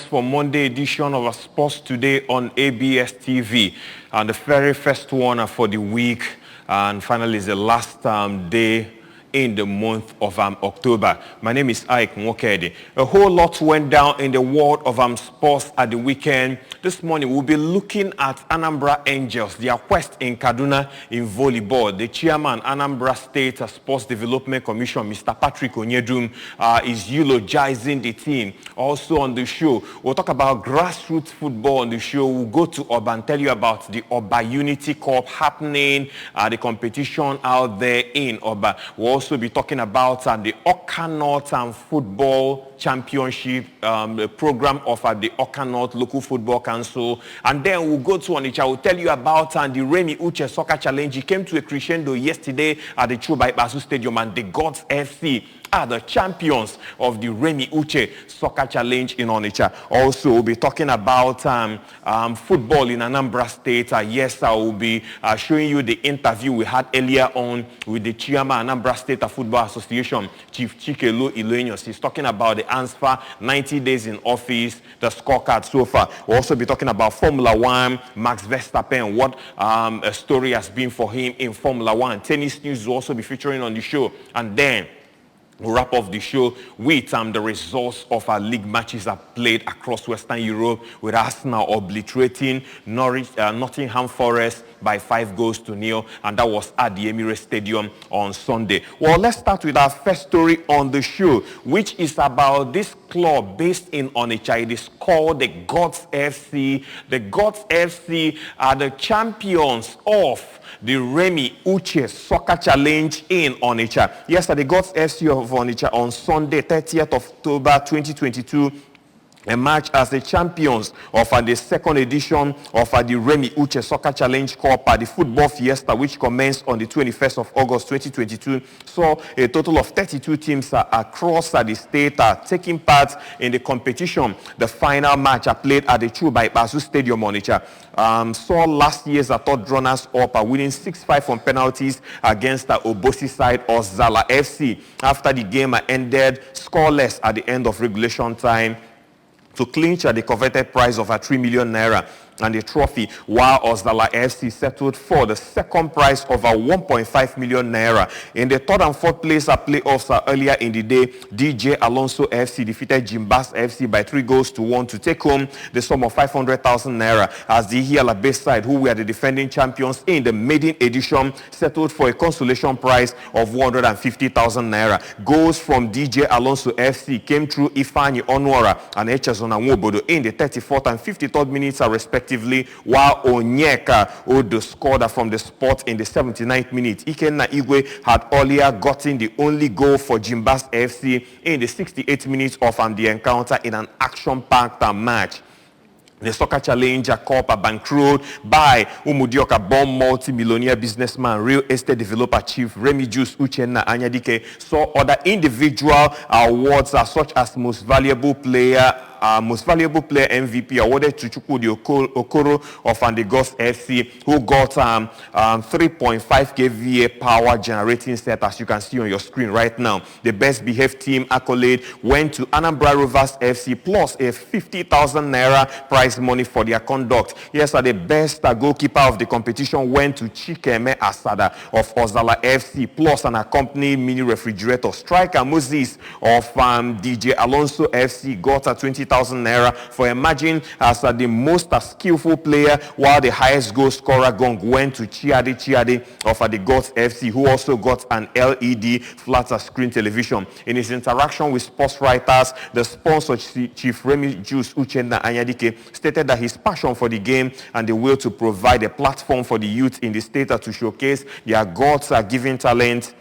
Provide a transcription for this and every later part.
for Monday edition of Sports Today on ABS TV. And the very first one for the week, and finally is the last day in the month of October. My name is Ike Nwokedi. A whole lot went down in the world of sports at the weekend. This morning we'll be looking at Anambra Angels, their quest in Kaduna in volleyball. The chairman, Anambra State Sports Development Commission, Mr. Patrick Onyedum, is eulogizing the team. Also on the show, we'll talk about grassroots football on the show. We'll go to Oba and tell you about the Oba Unity Cup happening, the competition out there in Oba. We'll also be talking about the Awka North Football Championship, the program of the Awka North Local Football Council. And then we'll go to Onitsha. We'll tell you about the Remi Uche Soccer Challenge. It came to a crescendo yesterday at the Chuba Basu Stadium, and the Gods FC are the champions of the Remi Uche Soccer Challenge in Onitsha. Also, we'll be talking about football in Anambra State. Yes, I will be showing you the interview we had earlier on with the chairman, Anambra State Football Association, Chief Chikelu Ilenyos. He's talking about the ANSFA 90 days in office, the scorecard so far. We'll also be talking about Formula One, Max Verstappen, what a story has been for him in Formula One. Tennis news will also be featuring on the show. And then we'll wrap up the show with the results of our league matches that played across Western Europe, with Arsenal obliterating Nottingham Forest by 5-0, and that was at the Emirates Stadium on Sunday. Well, let's start with our first story on the show, which is about this club based in Onitsha. It is called the Gods FC. The Gods FC are the champions of the Remi Uche Soccer Challenge in Onitsha. Yesterday, the Gods FC of Onitsha on Sunday, 30th of October 2022, emerged as the champions of the second edition of the Remi Uche Soccer Challenge Cup, the Football Fiesta, which commenced on the 21st of August 2022. So a total of 32 teams across the state taking part in the competition. The final match played at the Chuba Basu Stadium, Onitsha. Saw last year's third runners up winning 6-5 on penalties against the Obosi side of Zala FC. After the game ended scoreless at the end of regulation time, to clinch the coveted prize of 3 million naira and the trophy, while Ozala FC settled for the second prize of 1.5 million naira. In the third and fourth place playoffs earlier in the day, DJ Alonso FC defeated Jimbas FC by 3-1 to take home the sum of 500,000 naira, as the Hiala Base side, who were the defending champions in the maiden edition, settled for a consolation prize of 150,000 naira. Goals from DJ Alonso FC came through Ifani Onwara and Echezona Nwobodo in the 34th and 53rd minutes respectively, while Onyeka Odo scored from the spot in the 79th minute. Ikenna Igwe had earlier gotten the only goal for Jimbas FC in the 68th minutes of the encounter in an action-packed match. The Soccer Challenge Cup bankrolled by Umudioka born multi-millionaire businessman, real estate developer Chief Remigius Uchenna Anyadike, saw other individual awards such as Most Valuable Player MVP awarded to Chukwudi Okoro of the Gods FC, who got 3.5 kVA power generating set, as you can see on your screen right now. The best behaved team accolade went to Anambra Rovers FC, plus a 50,000 naira prize money for their conduct. Yes, the best goalkeeper of the competition went to Chikeme Asada of Ozala FC, plus an accompanying mini refrigerator. Striker Moses of DJ Alonso FC got 20,000 naira for emerging as the most skillful player, while the highest goal scorer gong went to Chiadi of the Gods FC, who also got an LED flat screen television. In his interaction with sports writers, the sponsor, Chief Remigius Uchenna Anyadike, stated that his passion for the game and the will to provide a platform for the youth in the state to showcase their God's-given talent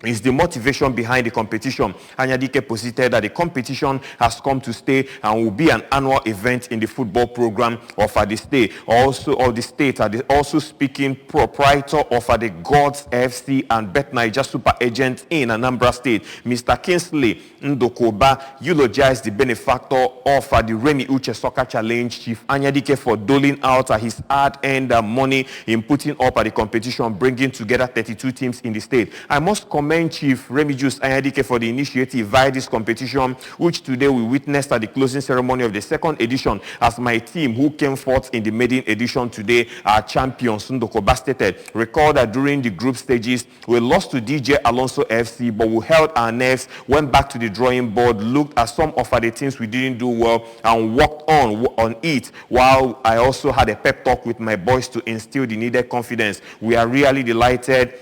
is the motivation behind the competition. Anyadike posited that the competition has come to stay and will be an annual event in the football program of the state. Also speaking proprietor of the Gods FC and Bet Naija super agent in Anambra State, Mr. Kingsley Ndokoba, eulogized the benefactor of the Remi Uche Soccer Challenge, Chief Anyadike, for doling out his hard-earned money in putting up the competition, bringing together 32 teams in the state. I must comment commend Chief Remigius Anyadike for the initiative via this competition, which today we witnessed at the closing ceremony of the second edition, as my team who came forth in the maiden edition today are champions, Ndokoba stated. Recall that during the group stages, we lost to DJ Alonso FC, but we held our nerves, went back to the drawing board, looked at some of the things we didn't do well, and worked on it, while I also had a pep talk with my boys to instill the needed confidence. We are really delighted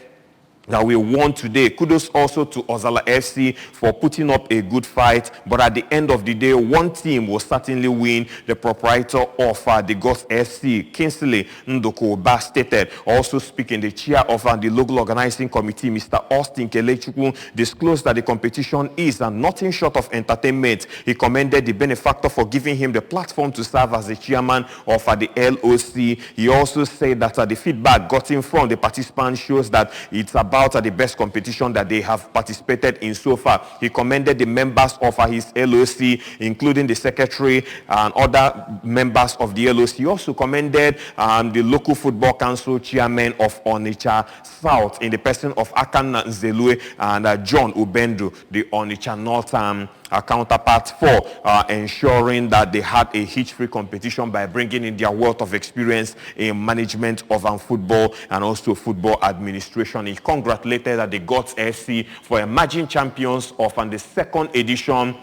that we won today. Kudos also to Ozala FC for putting up a good fight, but at the end of the day, one team will certainly win. The proprietor of the Gods FC, Kingsley Ndokoba, stated. Also speaking, the chair of the local organizing committee, Mr. Austin Kelechukwu, disclosed that the competition is nothing short of entertainment. He commended the benefactor for giving him the platform to serve as the chairman of the LOC. He also said that the feedback gotten from the participants shows that it's about the best competition that they have participated in so far. He commended the members of his LOC, including the secretary and other members of the LOC. He also commended the local football council chairman of Onitsha South in the person of Akan Nzelue and John Ubendo, the Onitsha North counterpart, for ensuring that they had a hitch-free competition by bringing in their wealth of experience in management of football and also football administration. He congratulated the Gods FC for emerging champions of the second edition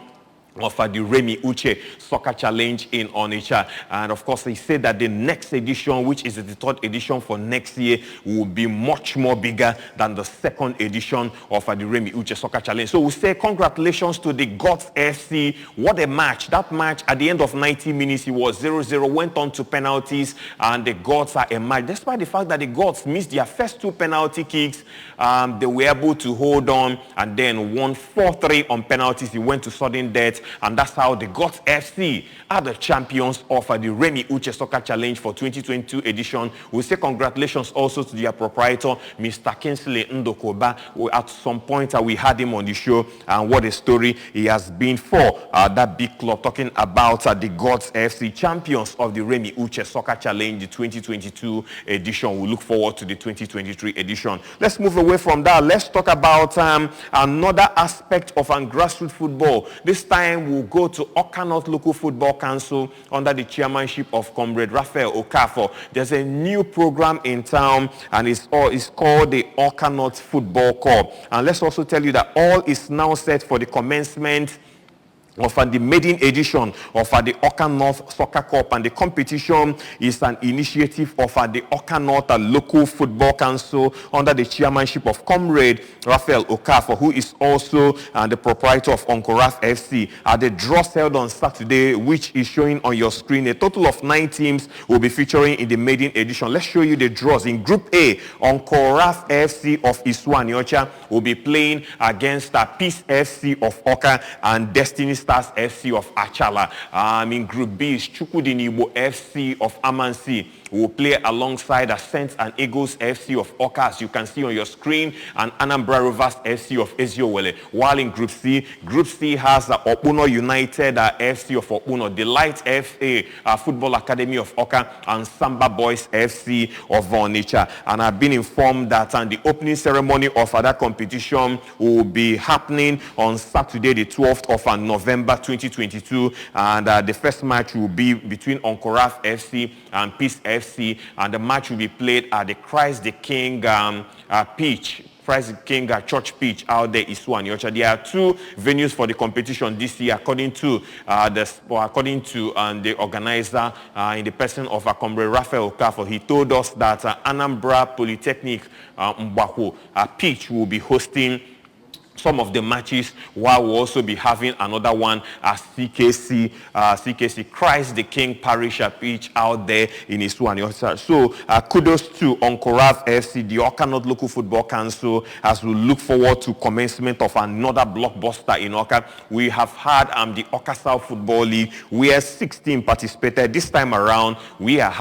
of the Remi Uche Soccer Challenge in Onitsha. And of course, he said that the next edition, which is the third edition for next year, will be much more bigger than the second edition of the Remi Uche Soccer Challenge. So we say congratulations to the Gods FC. What a match. That match, at the end of 90 minutes, it was 0-0, went on to penalties, and the Gods are emerged. Despite the fact that the Gods missed their first two penalty kicks, they were able to hold on and then won 4-3 on penalties. It went to sudden death. And that's how the Gods FC are the champions of the Remi Uche Soccer Challenge for 2022 edition. We say congratulations also to their proprietor, Mr. Kingsley Ndokoba. At some point, we had him on the show, and what a story he has been for that big club, talking about the Gods FC champions of the Remi Uche Soccer Challenge, the 2022 edition. We look forward to the 2023 edition. Let's move away from that. Let's talk about another aspect of grassroots football. This time, we'll go to Awka North Local Football Council under the chairmanship of Comrade Raphael Okafor. There's a new program in town, and it's called the Awka North Football Cup. And let's also tell you that all is now set for the commencement of the maiden edition of the Awka North Soccer Cup, and the competition is an initiative of the Awka North Local Football Council under the chairmanship of Comrade Raphael Okafor, who is also the proprietor of Onkoraf FC. The draws held on Saturday, which is showing on your screen, a total of 9 teams will be featuring in the maiden edition. Let's show you the draws. In Group A, Onkoraf FC of Isuanyocha will be playing against Peace FC of Awka and Destiny Stars FC of Achala. In Group B is Chukudinibo FC of Amansi. Will play alongside Saints and Eagles FC of Awka, as you can see on your screen, and Anambra Rovers FC of Eziowele. While in Group C has Opuno United FC of Opuno, Delight FA Football Academy of Awka, and Samba Boys FC of Onitsha. And I've been informed that the opening ceremony of that competition will be happening on Saturday, the 12th of November 2022, and the first match will be between Onkoraf FC and Peace FC, and the match will be played at the Christ the King Christ the King Church pitch out there in Isuanyocha. There are 2 venues for the competition this year, according to the organizer, in the person of Comrade Raphael Okafor. He told us that Anambra Polytechnic Mbako pitch will be hosting some of the matches, while we'll also be having another one at CKC Christ the King Parish pitch out there in Isuanyocha. So kudos to Onkoraf FC, the Awka North Local Football Council, as we look forward to commencement of another blockbuster in Awka. We have had the Awka South Football League, where 16 participated. This time around, we are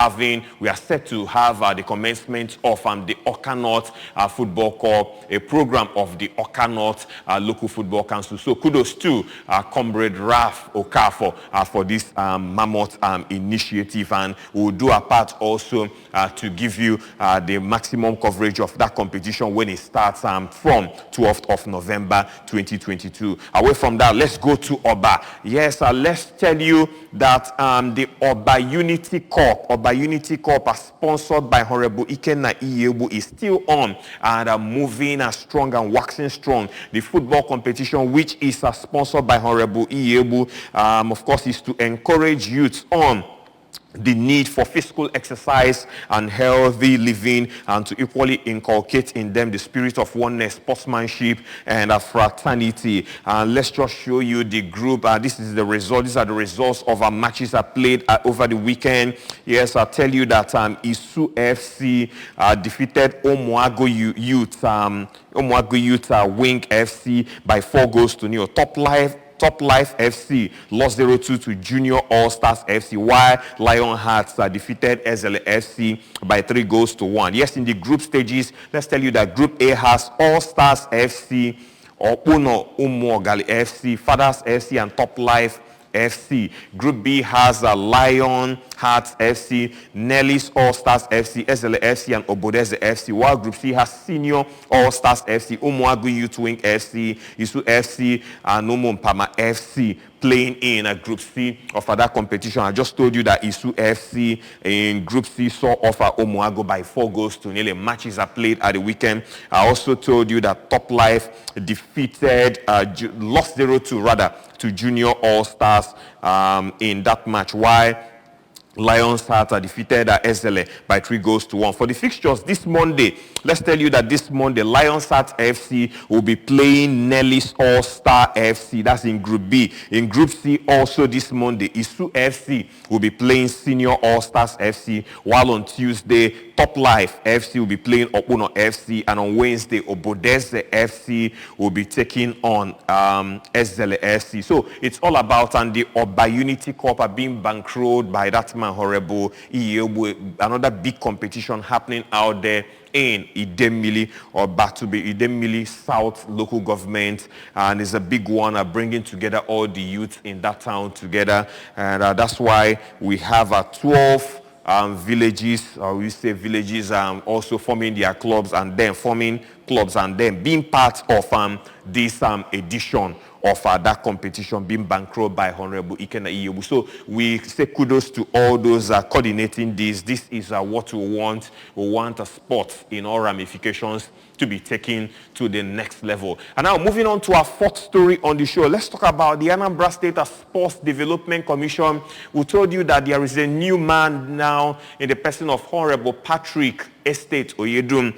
set to have the commencement of the Awka North Football Cup, a program of the Awka North North Local Football Council. So kudos to Comrade Ralph Okafor for this mammoth initiative, and we'll do our part also to give you the maximum coverage of that competition when it starts from 12th of November 2022. Away from that, let's go to Oba. Yes, let's tell you that the Oba Unity Cup, sponsored by Honorable Ikenna Iyebu, is still on and moving strong and waxing strong. The football competition, which is sponsored by Honorable Iyebu, of course, is to encourage youths on the need for physical exercise and healthy living, and to equally inculcate in them the spirit of oneness, sportsmanship, and fraternity. Let's just show you the group. This is the result. These are the results of our matches played over the weekend. Yes, I'll tell you that Isu FC defeated Omuago Youth Wing FC by 4-0. Top Life FC lost 0-2 to Junior All Stars FC, while Lion Hearts defeated Ezele FC by 3-1. Yes, in the group stages, let's tell you that Group A has All Stars FC, Opuno Umuogali FC, Fathers FC, and Top Life FC. Group B has Lion Hearts FC, Nelly's All Stars FC, SLA FC, and Obodeze FC. While Group C has Senior All Stars FC, Umuagu Youth Wing FC, Isu FC, and Umumpama FC playing in Group C of that competition. I just told you that Isu FC in Group C saw offer Omuago by 4-0. Matches are played at the weekend. I also told you that Top Life defeated, lost 0-2 to Junior All Stars in that match, while Lions Heart defeated SLA by 3-1. For the fixtures this Monday, let's tell you that this Monday, Lions Heart FC will be playing Nelly's All-Star FC. That's in Group B. In Group C, also this Monday, Isu FC will be playing Senior All-Stars FC, while on Tuesday, Top Life FC will be playing Opuno FC, and on Wednesday, Obodeze FC will be taking on SLA FC. So it's all about the Oba Unity Cup being bankrolled by that man, Honorable Iyebu. Another big competition happening out there in Idemili, or Batube, Idemili South local government, and it's a big one, bringing together all the youth in that town together, and that's why we have 12 villages, or we say villages, also forming their clubs, and then forming clubs, and then being part of this edition of that competition, being bankrolled by Honorable Ikenna Iyebu. So we say kudos to all those coordinating this. This is what we want. We want a sport in all ramifications to be taken to the next level. And now moving on to our fourth story on the show, let's talk about the Anambra State Sports Development Commission. We told you that there is a new man now in the person of Honorable Patrick Estate Oyedum.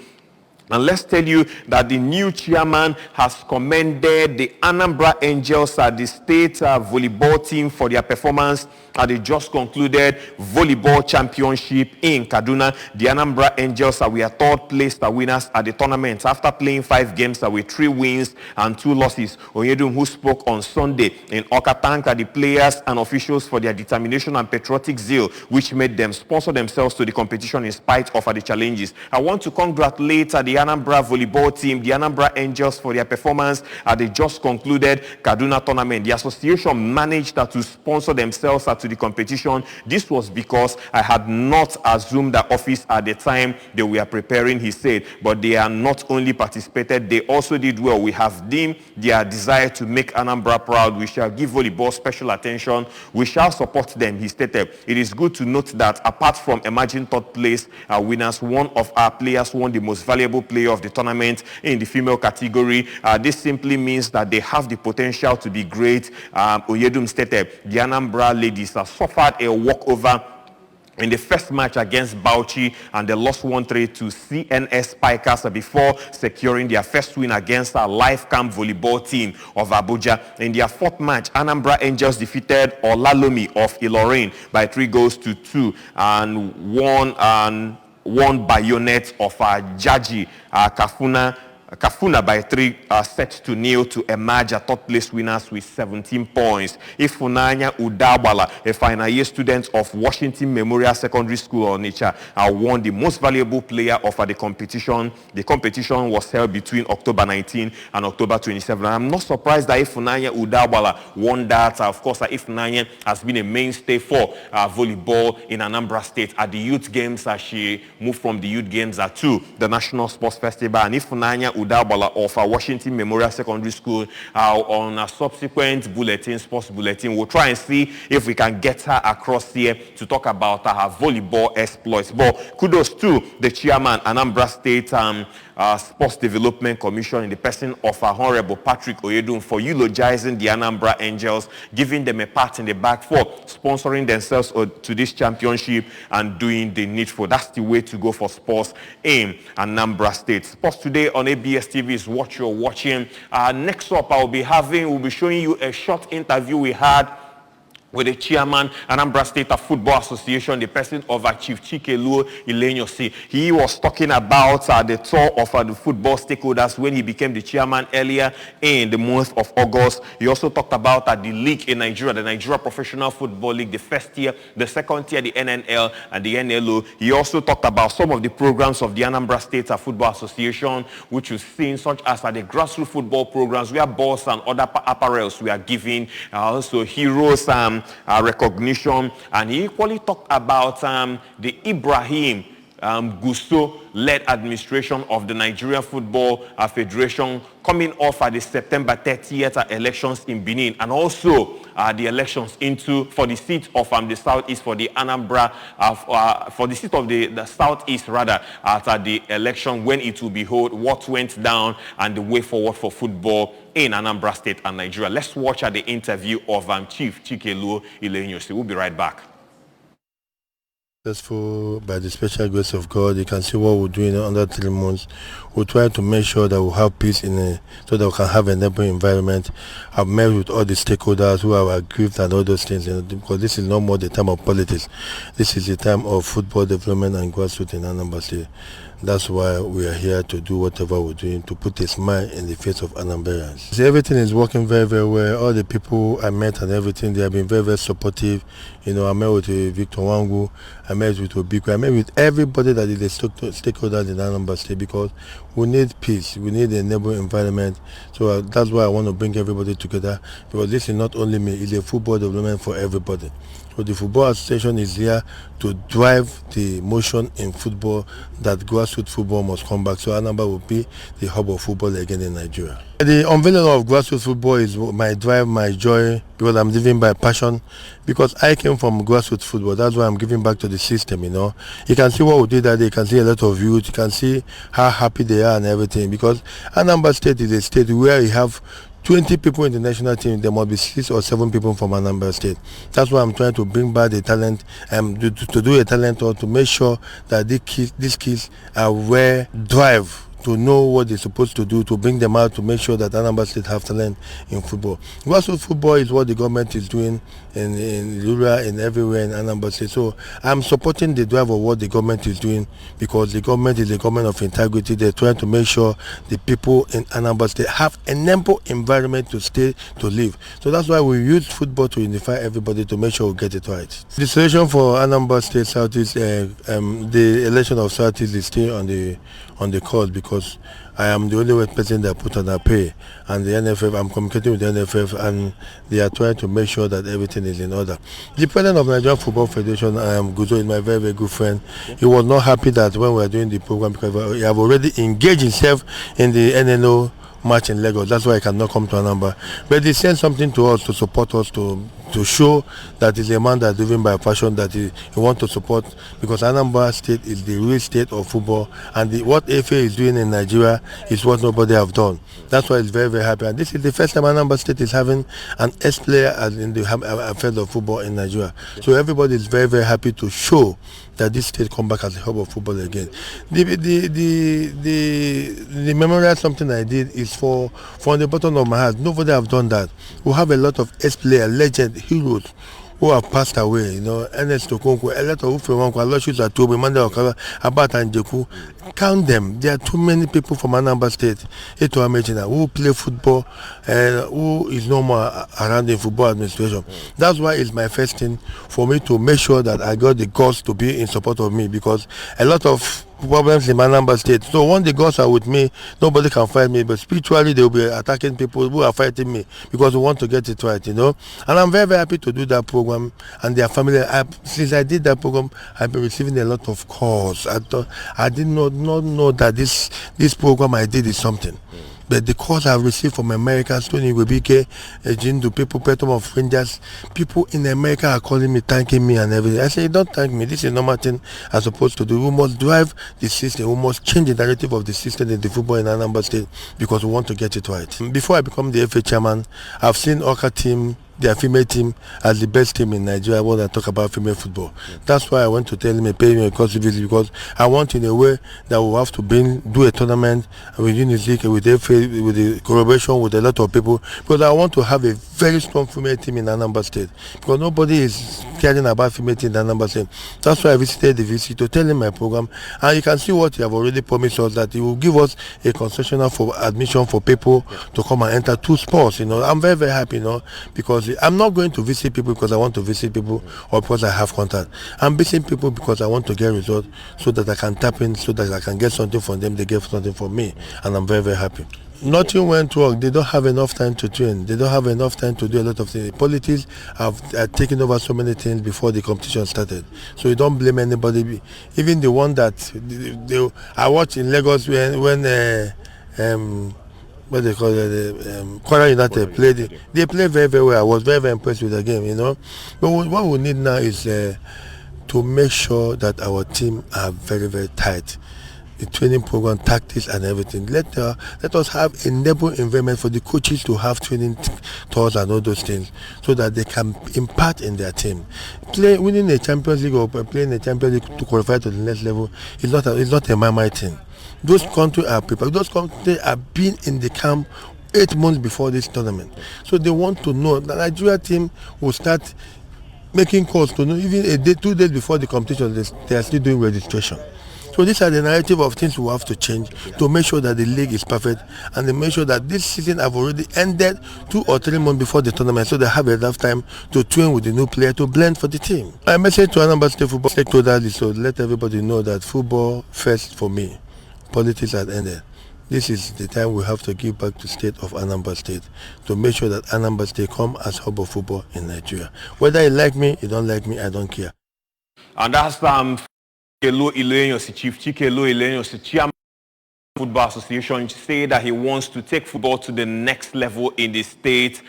And let's tell you that the new chairman has commended the Anambra Angels at the state volleyball team for their performance at the just concluded volleyball championship in Kaduna. The Anambra Angels were third place winners at the tournament after playing 5 games with 3 wins and 2 losses. Oyedum, who spoke on Sunday in Awka, thanked the players and officials for their determination and patriotic zeal, which made them sponsor themselves to the competition in spite of the challenges. I want to congratulate the Anambra volleyball team, the Anambra Angels, for their performance at the just concluded Kaduna tournament. The association managed to sponsor themselves to the competition. This was because I had not assumed the office at the time they were preparing, he said, but they are not only participated, they also did well. We have deemed their desire to make Anambra proud. We shall give volleyball special attention. We shall support them, he stated. It is good to note that apart from emerging third place winners, one of our players won the most valuable player of the tournament in the female category. This simply means that they have the potential to be great. Oyedum stated the Anambra ladies suffered a walkover in the first match against Bauchi, and they lost 1-3 to CNS Spikers before securing their first win against a Life Camp volleyball team of Abuja. In their fourth match, Anambra Angels defeated Olalomi of Ilorin by 3-2 and won Bayonet of Jaji Kafuna Kafuna by 3 sets to nil to emerge as top place winners with 17 points. Ifunanya Udabala, a final year student of Washington Memorial Secondary School Onitsha, won the most valuable player of the competition. The competition was held between October 19 and October 27. I'm not surprised that Ifunanya Udabala won that. Of course, Ifunanya has been a mainstay for volleyball in Anambra State at the youth games as she moved from the youth games to the National Sports Festival. And Ifunanya Udabala of Washington Memorial Secondary School on a subsequent bulletin, sports bulletin, we'll try and see if we can get her across here to talk about her volleyball exploits. But kudos to the chairman, Anambra State Sports Development Commission, in the person of Honorable Patrick Oyedun, for eulogizing the Anambra Angels, giving them a pat in the back for sponsoring themselves to this championship and doing the needful. That's the way to go for sports in Anambra State. Sports Today on ABS TV is what you're watching. Next up, we'll be showing you a short interview we had with the chairman, Anambra State Football Association, the person of Chief Chikeluo Ilenyosi. He was talking about the tour of the football stakeholders when he became the chairman earlier in the month of August. He also talked about the league in Nigeria, the Nigeria Professional Football League, the first tier, the second tier, the NNL and the NLO. He also talked about some of the programs of the Anambra State Football Association, which you've seen, such as the grassroots football programs, where balls and other apparels we are giving, also heroes recognition. And he equally talked about the Ibrahim Gusto-led administration of the Nigeria Football Federation coming off at the September 30th elections in Benin, and also the elections for the seat of the Southeast, for the Anambra, for the seat of the Southeast rather, at the election when it will be held, what went down, and the way forward for football in Anambra State and Nigeria. Let's watch the interview of Chief Chikeluo Ilenyosi. We'll be right back. Successful by the special grace of God. You can see what we're doing under 3 months. We'll try to make sure that we have peace so that we can have a neighboring environment. I've met with all the stakeholders who are aggrieved and all those things, because this is no more the time of politics. This is the time of football development and grassroots in Anambra State. That's why we are here to do whatever we're doing to put a smile in the face of Anamberans. See, everything is working very, very well. All the people I met and everything, they have been very, very supportive. I met with Victor Wangu, I met with Obiku, I met with everybody that is a stakeholder in Anambra State, because we need peace, we need a neighboring environment. So that's why I want to bring everybody together, because this is not only me, it's a football development for everybody. So the Football Association is here to drive the motion in football that grassroots football must come back. So Anambra will be the hub of football again in Nigeria. The unveiling of grassroots football is my drive, my joy, because I'm living by passion. Because I came from grassroots football, that's why I'm giving back to the system. You can see what we did that day. You can see a lot of youth. You can see how happy they are and everything. Because Anambra State is a state where you have 20 people in the national team, there must be 6 or 7 people from Anambra State. That's why I'm trying to bring back the talent, to do a talent tour, to make sure that these kids are where drive to know what they're supposed to do, to bring them out, to make sure that Anambra State have talent in football. Grassroots football is what the government is doing in rural and everywhere in Anambra State. So I'm supporting the drive of what the government is doing, because the government is a government of integrity. They're trying to make sure the people in Anambra State have a neighbor environment to stay, to live. So that's why we use football to unify everybody, to make sure we get it right. The solution for Anambra State Southeast, the election of Southeast is still on the court, because I am the only person that put on a pay, and the NFF, I'm communicating with the NFF, and they are trying to make sure that everything is in order. The president of Nigerian Football Federation, Guzo, is my very, very good friend. He was not happy that when we were doing the program, because he have already engaged himself in the NNO match in Lagos. That's why I cannot come to Anambra. But they sent something to us to support us, to show that he's a man that's driven by passion, that he wants to support, because Anambra State is the real state of football, and what FA is doing in Nigeria is what nobody have done. That's why he's very, very happy. And this is the first time Anambra State is having an ex-player in the field of football in Nigeria. So everybody is very, very happy to show that this state come back as a hub of football again. The memorial something I did is from the bottom of my heart. Nobody have done that. We have a lot of ex-players, legends, heroes who have passed away, Ernest Okonkwo, a lot of Ufewanko, Aloysius Atobe, Manda Okala, Abat and Jeku. Count them. There are too many people from Anambra State, Eto Amechina, who play football and who is no more around the football administration. That's why it's my first thing for me to make sure that I got the gods to be in support of me, because a lot of problems in my number state. So when the gods are with me, nobody can fight me. But spiritually, they will be attacking people who are fighting me because we want to get it right, And I'm very, very happy to do that program. And their family, since I did that program, I've been receiving a lot of calls. I did not know that this program I did is something. But the calls I've received from America, Tony Webike, Jindu, people, Petom of Rangers, people in America are calling me, thanking me and everything. I say, don't thank me. This is a normal thing I'm supposed to do. We must drive the system. We must change the narrative of the system in the football in Anambra State because we want to get it right. Before I become the FA chairman, I've seen Oka team, their female team, as the best team in Nigeria when I talk about female football. That's why I went to tell him, pay me a cost visit, because I want in a way that we'll have to do a tournament with Unizik, with the FA, with the collaboration with a lot of people, because I want to have a very strong female team in Anambra State, because nobody is caring about female team in Anambra State. That's why I visited the VC to tell him my program, and you can see what he have already promised us, that he will give us a concessional for admission for people to come and enter 2 sports. I'm very, very happy, because I'm not going to visit people because I want to visit people or because I have contact. I'm visiting people because I want to get results, so that I can tap in, so that I can get something from them, they get something from me, and I'm very, very happy. Nothing went wrong. They don't have enough time to train. They don't have enough time to do a lot of things. Politics have taken over so many things before the competition started. So you don't blame anybody. Even the one that I watched in Lagos when what they call it, Kwara United played. They played very, very well. I was very, very impressed with the game, But what we need now is to make sure that our team are very, very tight. The training program, tactics, and everything. Let us have a neighborhood environment for the coaches to have training tours and all those things, so that they can impart in their team. Winning a Champions League or playing a Champions League to qualify to the next level is not a my thing. Those countries are prepared. Those countries have been in the camp 8 months before this tournament, so they want to know. The Nigeria team will start making calls to know even a day, 2 days before the competition. They are still doing registration. So these are the narrative of things we have to change to make sure that the league is perfect, and to make sure that this season have already ended 2 or 3 months before the tournament, so they have enough time to train with the new player to blend for the team. My message to Anambra State football stakeholders is to let everybody know that football first for me. Politics has ended. This is the time we have to give back to state of Anambra State to make sure that Anambra State come as hub of football in Nigeria. Whether you like me, you don't like me, I don't care. And that's Chikelo Ilenyos, Chief Chikelo Ilenyos, Chairman of the Football Association, say that he wants to take football to the next level in the state.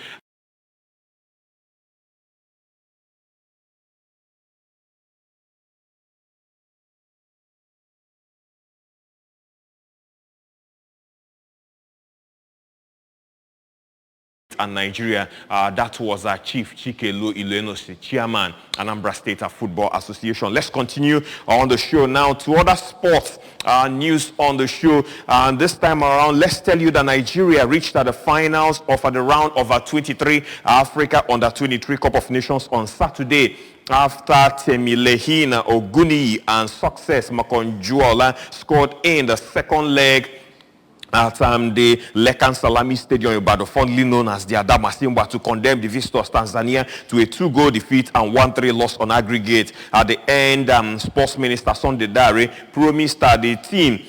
And Nigeria, that was our Chief Chikelo Ilenyos, Chairman, Anambra State Football Association. Let's continue on the show now to other sports news on the show. And this time around, let's tell you that Nigeria reached the finals of the round of 23 Africa Under-23 Cup of Nations on Saturday, after Temilehina Oguni and Success Makonjuola scored in the second leg at the Lekan Salami Stadium in Ibadan, fondly known as the Adama Simba, to condemn the visitors Tanzania to a 2-goal defeat and 1-3 loss on aggregate. At the end, Sports Minister Sunday Dare promised that the team,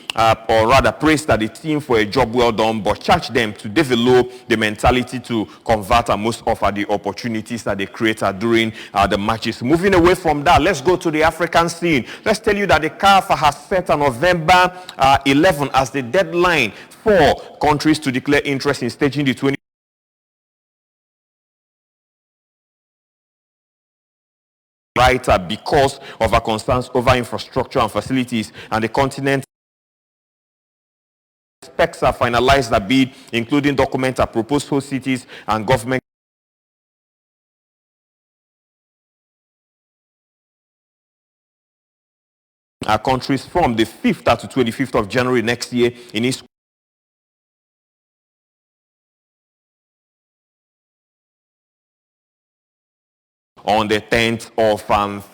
or rather praised that the team for a job well done, but charged them to develop the mentality to convert most of the opportunities that they created during the matches. Moving away from that, let's go to the African scene. Let's tell you that the CAF has set November 11 as the deadline for countries to declare interest in staging the 20 because of our concerns over infrastructure and facilities, and the continent expects to finalize the bid, including documents that proposed host cities and government countries from the 5th to 25th of January next year in its on the 10th of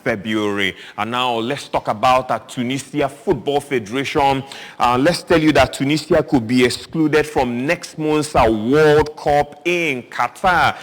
February. And now let's talk about Tunisia Football Federation. Let's tell you that Tunisia could be excluded from next month's World Cup in Qatar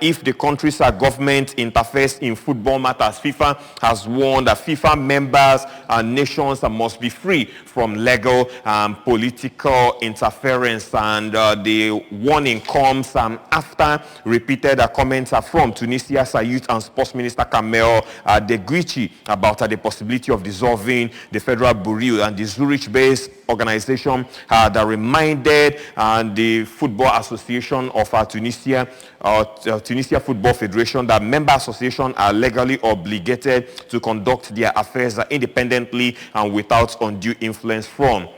if the country's government interferes in football matters. FIFA has warned that FIFA members and nations must be free from legal and political interference, and the warning comes after repeated comments from Tunisia's Youth and Sports Minister Kamel Deguichi about the possibility of dissolving the Federal Bureau, and the Zurich-based organization that reminded the Football Association of Tunisia Football Federation that member associations are legally obligated to conduct their affairs independently and without undue influence from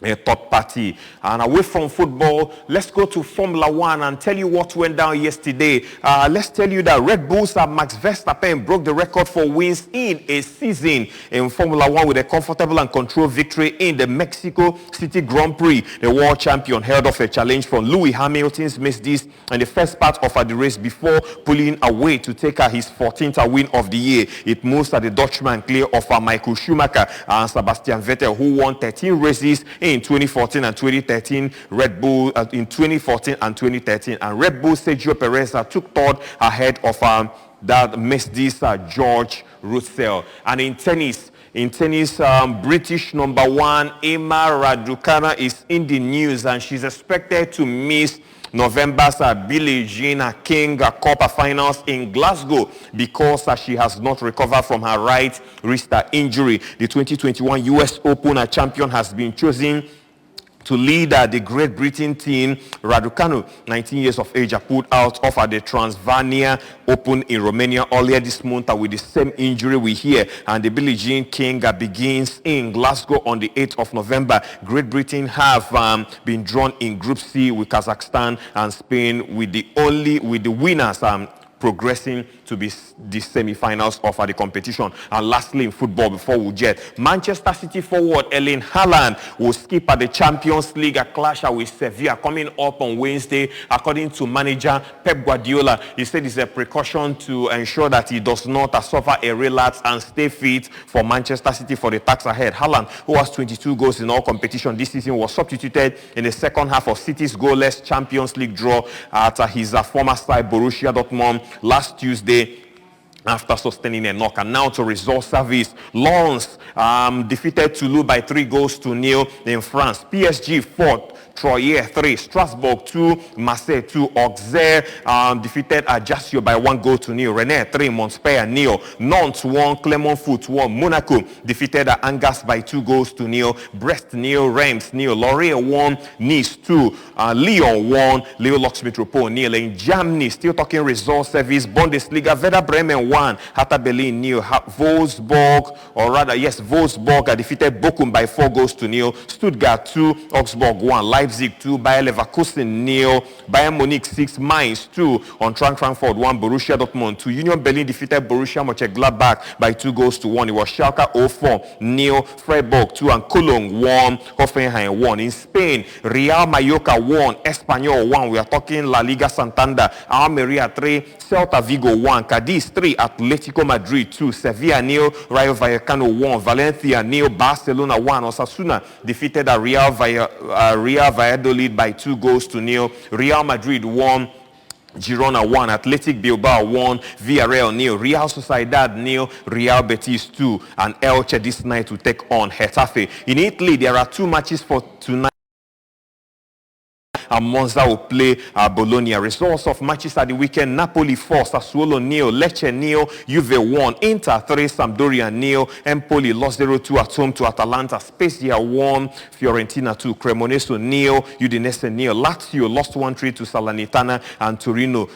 a third party. And away from football, let's go to Formula One and tell you what went down yesterday. Let's tell you that Red Bull's Max Verstappen broke the record for wins in a season in Formula One with a comfortable and controlled victory in the Mexico City Grand Prix. The world champion held off a challenge from Lewis Hamilton's Mercedes in the first part of the race before pulling away to take his 14th win of the year. It moves the Dutchman clear of Michael Schumacher and Sebastian Vettel, who won 13 races in 2014 and 2013, Red Bull in 2014 and 2013, and Red Bull Sergio Perez took third ahead of that Mercedes George Russell. And in tennis, British number one Emma Raducanu is in the news, and she's expected to miss November's Billie Jean King Cup finals in Glasgow because she has not recovered from her right wrist injury. The 2021 US Open champion has been chosen to lead the Great Britain team. Raducanu, 19 years of age, pulled out of the Transylvania Open in Romania earlier this month with the same injury we hear. And the Billie Jean King begins in Glasgow on the 8th of November. Great Britain have been drawn in Group C with Kazakhstan and Spain, with the winners progressing to be the semi-finals of the competition. And lastly, in football, before we jet, Manchester City forward Erling Haaland will skip at the Champions League clash with Sevilla coming up on Wednesday. According to manager Pep Guardiola, he said it's a precaution to ensure that he does not suffer a relapse and stay fit for Manchester City for the task ahead. Haaland, who has 22 goals in all competition this season, was substituted in the second half of City's goalless Champions League draw at his former side Borussia Dortmund last Tuesday after sustaining a knock. And now to result service, Lens defeated Toulouse by 3-0 in France. PSG 4, Troyes 3, Strasbourg 2, Marseille 2, Auxerre defeated Ajaccio by 1-0. Rennes 3, Montpellier 0, Nantes 1, Clermont Foot 1, Monaco defeated Angers by 2-0, Brest 0, Reims 0, Lorient 1, Nice 2, Lyon 1, Leo Lux Metropole 0. In Germany, still talking result service, Bundesliga, Werder Bremen 1, Hertha Berlin 0, Wolfsburg defeated Bochum by 4-0, Stuttgart 2, Augsburg 1, Leipzig 2, Bayer Leverkusen 0, Bayern Munich 6, Mainz 2, Eintracht Frankfurt 1, Borussia Dortmund 2. Union Berlin defeated Borussia Mönchengladbach by 2-1. It was Schalke 04 0, Freiburg 2, and Cologne 1, Hoffenheim 1. In Spain, Real Mallorca 1, Espanyol 1. We are talking La Liga Santander. Almeria 3, Celta Vigo 1, Cadiz 3, Atletico Madrid 2, Sevilla 0, Rayo Vallecano 1, Valencia 0, Barcelona 1. Osasuna defeated Real Valladolid by 2-0. Real Madrid 1, Girona 1, Athletic Bilbao 1, Villarreal 0, Real Sociedad 0, Real Betis 2, and Elche this night to take on Getafe. In Italy, there are 2 matches for tonight. And Monza will play Bologna. Results of matches at the weekend: Napoli 4, Sassuolo 0, Lecce 0, Juve 1, Inter 3, Sampdoria 0, Empoli lost 0-2 at home to Atalanta, Spezia 1, Fiorentina 2, Cremonese 0, Udinese 0, Lazio lost 1-3 to Salernitana, and Torino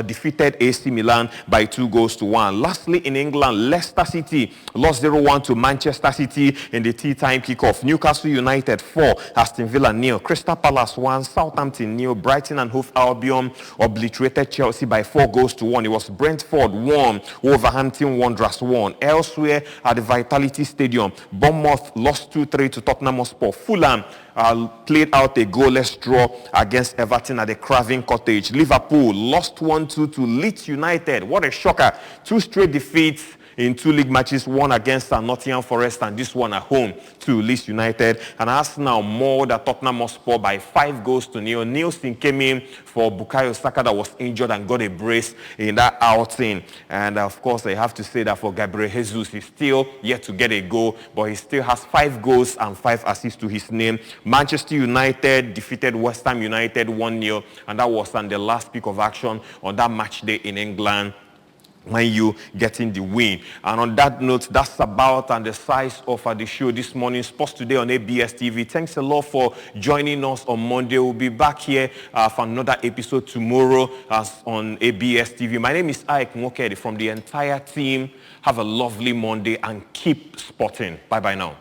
defeated AC Milan by 2-1. Lastly, in England, Leicester City lost 0-1 to Manchester City in the tea time kickoff. Newcastle United 4, Aston Villa 0, Crystal Palace 1, Southampton nil. Brighton and Hove Albion obliterated Chelsea by 4-1. It was Brentford 1, Wolverhampton Wanderers 1. Elsewhere at the Vitality Stadium, Bournemouth lost 2-3 to Tottenham Hotspur. Fulham played out a goalless draw against Everton at the Craven Cottage. Liverpool lost 1-2 to Leeds United. What a shocker. 2 straight defeats in 2 league matches, one against Nottingham Forest and this one at home to Leeds United. And Arsenal mauled Tottenham Hotspur by 5-0. Nielsen came in for Bukayo Saka that was injured and got a brace in that outing. And of course, I have to say that for Gabriel Jesus, he's still yet to get a goal, but he still has 5 goals and 5 assists to his name. Manchester United defeated West Ham United 1-0, and that was on the last peak of action on that match day in England, when you getting the win. And on that note, that's about and the size of the show this morning. Sports Today on ABS TV. Thanks a lot for joining us on Monday. We'll be back here for another episode tomorrow on ABS TV. My name is Ike Nwokedi from the entire team. Have a lovely Monday and keep sporting. Bye-bye now.